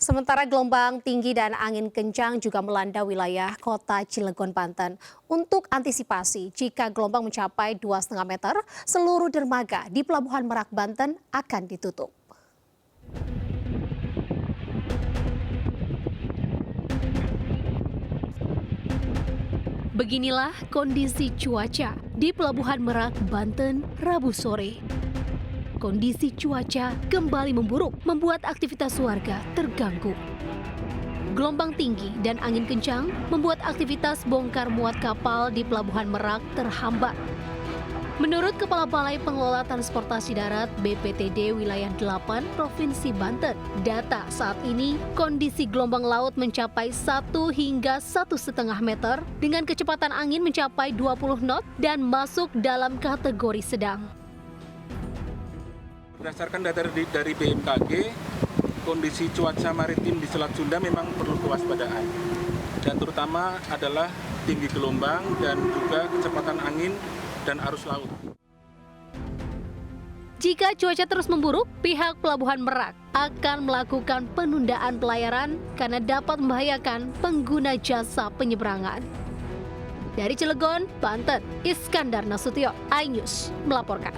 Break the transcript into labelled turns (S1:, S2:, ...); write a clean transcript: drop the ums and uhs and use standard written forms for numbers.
S1: Sementara gelombang tinggi dan angin kencang juga melanda wilayah kota Cilegon, Banten. Untuk antisipasi, jika gelombang mencapai 2,5 meter, seluruh dermaga di Pelabuhan Merak, Banten akan ditutup. Beginilah kondisi cuaca di Pelabuhan Merak, Banten, Rabu sore. Kondisi cuaca kembali memburuk, membuat aktivitas warga terganggu. Gelombang tinggi dan angin kencang membuat aktivitas bongkar muat kapal di Pelabuhan Merak terhambat. Menurut Kepala Balai Pengelola Transportasi Darat BPTD Wilayah 8 Provinsi Banten, data saat ini kondisi gelombang laut mencapai 1 hingga 1,5 meter dengan kecepatan angin mencapai 20 knot dan masuk dalam kategori sedang.
S2: Berdasarkan data dari BMKG, kondisi cuaca maritim di Selat Sunda memang perlu kewaspadaan. Dan terutama adalah tinggi gelombang dan juga kecepatan angin dan arus laut.
S1: Jika cuaca terus memburuk, pihak Pelabuhan Merak akan melakukan penundaan pelayaran karena dapat membahayakan pengguna jasa penyeberangan. Dari Cilegon, Banten, Iskandar Nasution, iNews melaporkan.